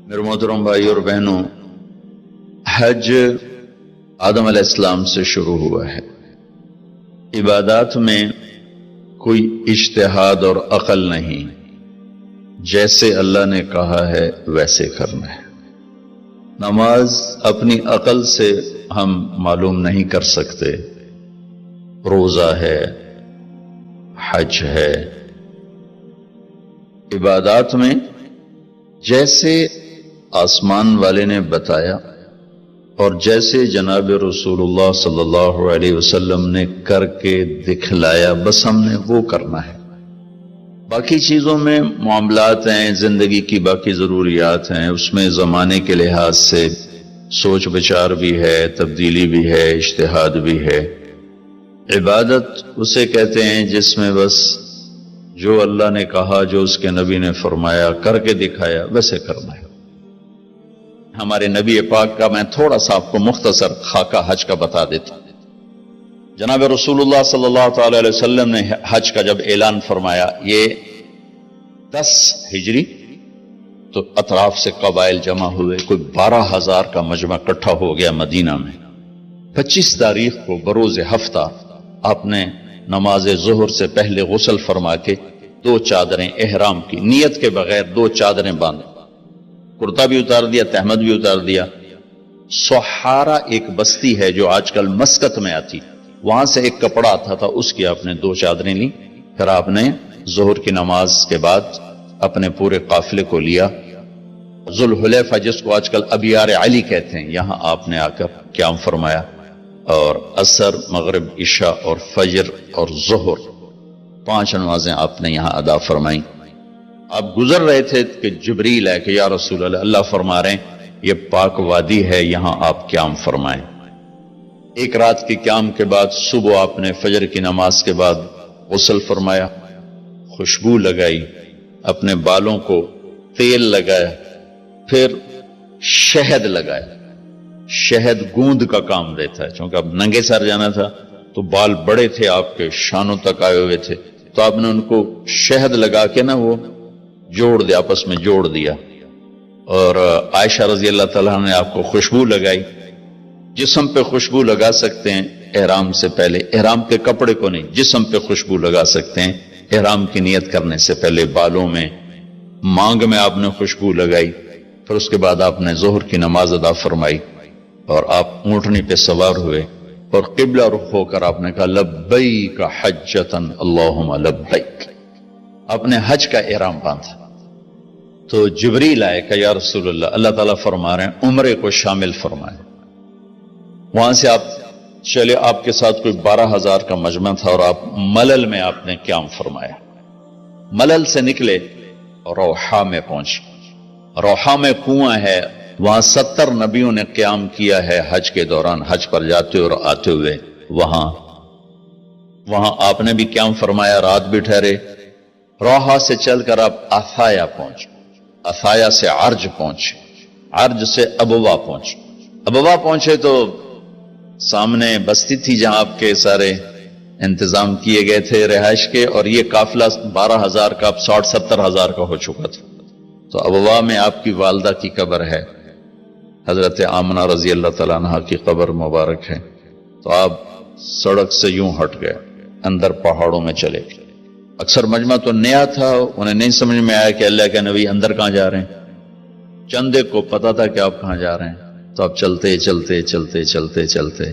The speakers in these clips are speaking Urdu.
میرے محترم بھائی اور بہنوں، حج آدم علیہ السلام سے شروع ہوا ہے۔ عبادات میں کوئی اجتہاد اور عقل نہیں، جیسے اللہ نے کہا ہے ویسے کرنا ہے۔ نماز اپنی عقل سے ہم معلوم نہیں کر سکتے، روزہ ہے، حج ہے۔ عبادات میں جیسے آسمان والے نے بتایا اور جیسے جناب رسول اللہ صلی اللہ علیہ وسلم نے کر کے دکھلایا، بس ہم نے وہ کرنا ہے۔ باقی چیزوں میں معاملات ہیں، زندگی کی باقی ضروریات ہیں، اس میں زمانے کے لحاظ سے سوچ بچار بھی ہے، تبدیلی بھی ہے، اجتہاد بھی ہے۔ عبادت اسے کہتے ہیں جس میں بس جو اللہ نے کہا، جو اس کے نبی نے فرمایا، کر کے دکھایا، ویسے کرنا ہے۔ ہمارے نبی پاک کا میں تھوڑا سا آپ کو مختصر خاکہ حج کا بتا دیتا ہوں۔ جناب رسول اللہ صلی اللہ تعالی علیہ وسلم نے حج کا جب اعلان فرمایا، یہ 10 ہجری، تو اطراف سے قبائل جمع ہوئے، کوئی 12,000 کا مجمع اکٹھا ہو گیا مدینہ میں۔ 25 تاریخ کو بروز ہفتہ آپ نے نماز ظہر سے پہلے غسل فرما کے 2 چادریں احرام کی نیت کے بغیر 2 چادریں باندھ، کرتا بھی اتار دیا، تہمد بھی اتار دیا۔ سحارا ایک بستی ہے جو آج کل مسقط میں آتی، وہاں سے ایک کپڑا آتا تھا، اس کی آپ نے 2 چادریں لی۔ پھر آپ نے ظہر کی نماز کے بعد اپنے پورے قافلے کو لیا، ذوالحلیفہ جس کو آج کل ابیار علی کہتے ہیں، یہاں آپ نے آ کر قیام فرمایا، اور عصر، مغرب، عشاء اور فجر اور ظہر 5 نمازیں آپ نے یہاں ادا فرمائیں۔ آپ گزر رہے تھے کہ جبریل ہے کہ یا رسول اللہ، اللہ فرما رہے ہیں یہ پاک وادی ہے، یہاں آپ قیام فرمائیں۔ ایک رات کی قیام کے بعد صبح آپ نے فجر کی نماز کے بعد غسل فرمایا، خوشبو لگائی، اپنے بالوں کو تیل لگایا، پھر شہد لگایا۔ شہد گوند کا کام دیتا ہے، چونکہ اب ننگے سر جانا تھا تو بال بڑے تھے، آپ کے شانوں تک آئے ہوئے تھے، تو آپ نے ان کو شہد لگا کے نا وہ جوڑ دیا، آپس میں جوڑ دیا۔ اور عائشہ رضی اللہ تعالیٰ نے آپ کو خوشبو لگائی۔ جسم پہ خوشبو لگا سکتے ہیں احرام سے پہلے، احرام کے کپڑے کو نہیں، جسم پہ خوشبو لگا سکتے ہیں احرام کی نیت کرنے سے پہلے۔ بالوں میں، مانگ میں آپ نے خوشبو لگائی۔ پھر اس کے بعد آپ نے ظہر کی نماز ادا فرمائی اور آپ اونٹنی پہ سوار ہوئے اور قبلہ رخ ہو کر آپ نے کہا لبیک حجۃ اللہم لبیک، اپنے حج کا احرام باندھا۔ تو جبریل آئے کہ یا رسول اللہ، اللہ تعالیٰ فرما رہے ہیں عمرے کو شامل فرمائے۔ وہاں سے آپ چلے، آپ کے ساتھ کوئی 12,000 کا مجمع تھا، اور آپ ملل میں آپ نے قیام فرمایا۔ ملل سے نکلے اور روحا میں پہنچے۔ روحا میں کنواں ہے، وہاں 70 نبیوں نے قیام کیا ہے حج کے دوران، حج پر جاتے اور آتے ہوئے۔ وہاں آپ نے بھی قیام فرمایا، رات بھی ٹھہرے۔ روحا سے چل کر آپ افایا پہنچے، افایا سے عرج پہنچے، عرج سے ابوا پہنچے۔ ابوا پہنچے تو سامنے بستی تھی جہاں آپ کے سارے انتظام کیے گئے تھے رہائش کے، اور یہ قافلہ 12,000 کا اب 60-70,000 کا ہو چکا تھا۔ تو ابوا میں آپ کی والدہ کی قبر ہے، حضرت آمنہ رضی اللہ تعالیٰ عنہ کی قبر مبارک ہے۔ تو آپ سڑک سے یوں ہٹ گئے، اندر پہاڑوں میں چلے گئے۔ اکثر مجمع تو نیا تھا، انہیں نہیں سمجھ میں آیا کہ اللہ کے نبی اندر کہاں جا رہے ہیں۔ چندے کو پتا تھا کہ آپ کہاں جا رہے ہیں، تو آپ چلتے چلتے چلتے چلتے چلتے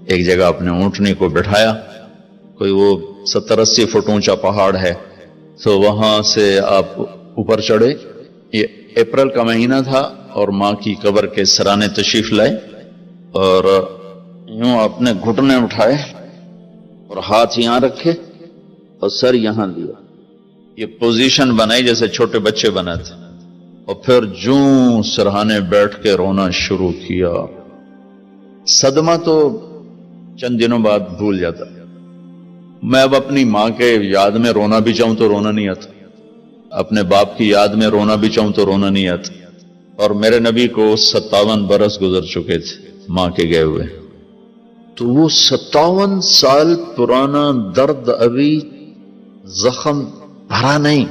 ایک جگہ آپ نے اونٹنی کو بٹھایا، کوئی وہ 70-80 فٹ اونچا پہاڑ ہے، تو وہاں سے آپ اوپر چڑھے۔ یہ اپریل کا مہینہ تھا اور ماں کی قبر کے سرانے تشریف لائے، اور یوں آپ نے گھٹنے اٹھائے اور ہاتھ یہاں رکھے اور سر یہاں لیا، یہ پوزیشن بنائی جیسے چھوٹے بچے بناتے، اور پھر جوں سرہانے بیٹھ کے رونا شروع کیا۔ صدمہ تو چند دنوں بعد بھول جاتا، میں اب اپنی ماں کے یاد میں رونا بھی چاہوں تو رونا نہیں آتا، اپنے باپ کی یاد میں رونا بھی چاہوں تو رونا نہیں آتا۔ اور میرے نبی کو 57 برس گزر چکے تھے ماں کے گئے ہوئے، تو وہ 57 سال پرانا درد ابھی زخم بھرا نہیں،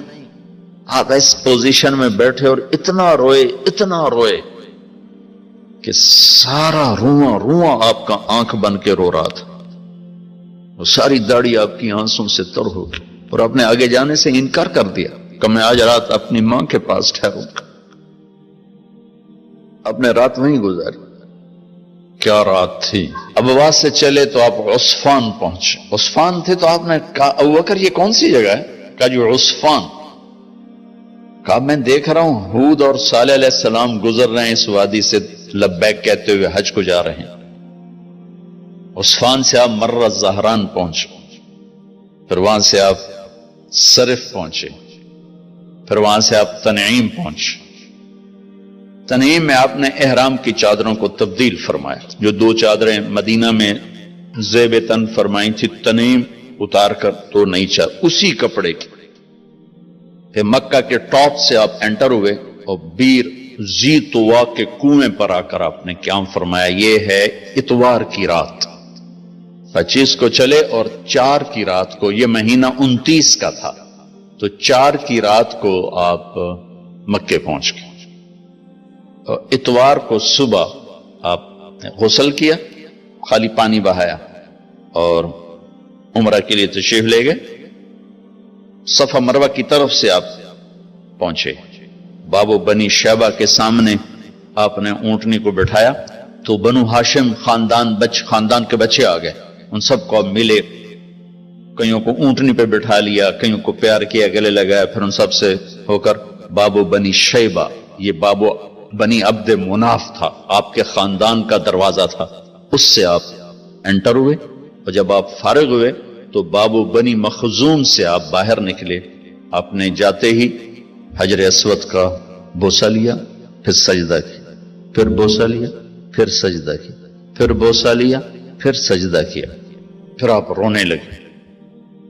آپ اس پوزیشن میں بیٹھے اور اتنا روئے کہ سارا رواں آپ کا آنکھ بن کے رو رہا تھا، وہ ساری داڑھی آپ کی آنسوں سے تر ہو گئی، اور آپ نے آگے جانے سے انکار کر دیا کہ میں آج رات اپنی ماں کے پاس ٹھہروں گا۔ آپ نے رات وہیں گزاری۔ کیا رات تھی! ابواس سے چلے تو آپ عصفان پہنچے، عصفان تھے تو آپ نے کہا ابوبکر یہ کون سی جگہ ہے؟ کہا جو عصفان۔ کہا میں دیکھ رہا ہوں ہود اور صالح علیہ السلام گزر رہے ہیں اس وادی سے، لبیک کہتے ہوئے حج کو جا رہے ہیں۔ عصفان سے آپ مرہ زہران پہنچے، پھر وہاں سے آپ صرف پہنچے، پھر وہاں سے آپ تنعیم پہنچے۔ تنعیم میں آپ نے احرام کی چادروں کو تبدیل فرمایا، جو 2 چادریں مدینہ میں زیب تن فرمائی تھی، تنعیم اتار کر 2 نئی چادر اسی کپڑے کی۔ پھر مکہ کے ٹاپ سے آپ انٹر ہوئے اور بیر زی طوا کے کنویں پر آ کر آپ نے قیام فرمایا۔ یہ ہے اتوار کی رات، 25 کو چلے اور 4 کی رات کو، یہ مہینہ 29 کا تھا، تو 4 کی رات کو آپ مکے پہنچ گئے۔ اتوار کو صبح آپ نے غسل کیا، خالی پانی بہایا اور عمرہ کے لیے تشریف لے گئے۔ صفا مروہ کی طرف سے آپ پہنچے، بابو بنی شیبہ کے سامنے آپ نے اونٹنی کو بٹھایا تو بنو ہاشم خاندان کے بچے آ گئے، ان سب کو ملے، کئیوں کو اونٹنی پہ بٹھا لیا، کئیوں کو پیار کیا، گلے لگایا، پھر ان سب سے ہو کر بابو بنی شیبہ، یہ بابو بنی عبد مناف تھا، آپ کے خاندان کا دروازہ تھا، اس سے آپ انٹر ہوئے، اور جب آپ فارغ ہوئے تو بابو بنی مخزوم سے آپ باہر نکلے۔ آپ نے جاتے ہی حجر اسود کا بوسہ لیا، پھر سجدہ کیا، پھر بوسہ لیا، پھر سجدہ کیا، پھر بوسہ لیا، پھر سجدہ کیا، پھر آپ رونے لگے،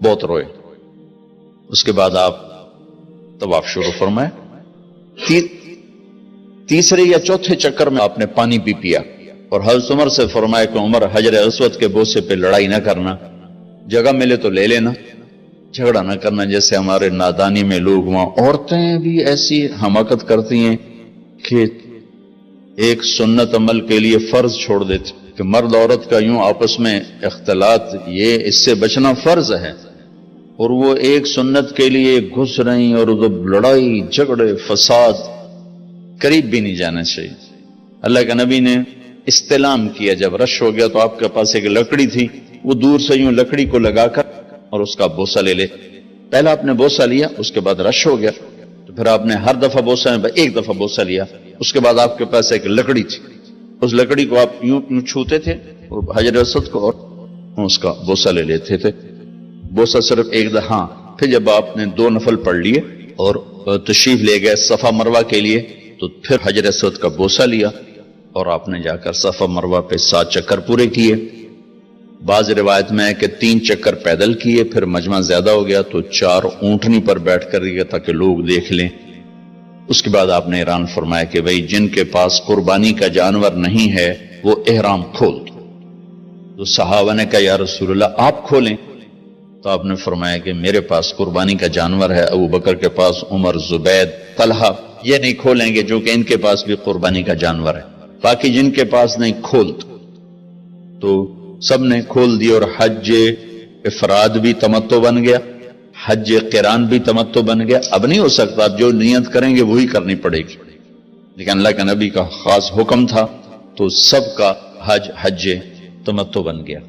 بہت روئے۔ اس کے بعد آپ طواف شروع فرمائے۔ تیسرے یا چوتھے چکر میں آپ نے پانی بھی پیا، اور حضرت عمر سے فرمایا کہ عمر حجر اسود کے بوسے پہ لڑائی نہ کرنا، جگہ ملے تو لے لینا، جھگڑا نہ کرنا، جیسے ہمارے نادانی میں لوگ وہاں عورتیں بھی ایسی حماقت کرتی ہیں کہ ایک سنت عمل کے لیے فرض چھوڑ دیتے کہ مرد عورت کا یوں آپس میں اختلاط، یہ اس سے بچنا فرض ہے، اور وہ ایک سنت کے لیے گھس رہی، اور لڑائی جھگڑے فساد، قریب بھی نہیں جانا چاہیے۔ اللہ کے نبی نے استلام کیا، جب رش ہو گیا تو آپ کے پاس ایک لکڑی تھی، وہ دور سے یوں لکڑی کو لگا کر اور اس کا بوسہ لے لے۔ پہلا آپ نے بوسہ لیا، اس کے بعد رش ہو گیا تو پھر آپ نے ہر دفعہ بوسہ میں ایک دفعہ بوسہ لیا، اس کے بعد آپ کے پاس ایک لکڑی تھی، اس لکڑی کو آپ یوں چھوتے تھے اور حجر اسود کو، اور اس کا بوسہ لے لیتے تھے۔ بوسہ صرف ایک دفعہ، پھر جب آپ نے 2 نفل پڑھ لیے اور تشریف لے گئے صفا مروہ کے لیے، تو پھر حجر اسود کا بوسہ لیا اور آپ نے جا کر صفا مروہ پہ 7 چکر پورے کیے۔ بعض روایت میں ہے کہ 3 چکر پیدل کیے، پھر مجمع زیادہ ہو گیا تو 4 اونٹنی پر بیٹھ کر گیا تاکہ لوگ دیکھ لیں۔ اس کے بعد آپ نے اعلان فرمایا کہ بھئی جن کے پاس قربانی کا جانور نہیں ہے وہ احرام کھول دو۔ تو صحابہ نے کہا یا رسول اللہ آپ کھولیں، تو آپ نے فرمایا کہ میرے پاس قربانی کا جانور ہے، ابو بکر کے پاس، عمر، زبید، طلحہ یہ نہیں کھولیں گے جو کہ ان کے پاس بھی قربانی کا جانور ہے، باقی جن کے پاس نہیں کھول دو۔ تو سب نے کھول دی، اور حج افراد بھی تمتع بن گیا، حج قران بھی تمتع بن گیا۔ اب نہیں ہو سکتا، اب جو نیت کریں گے وہی کرنی پڑے گی، لیکن اللہ کے نبی کا خاص حکم تھا تو سب کا حج تمتع بن گیا۔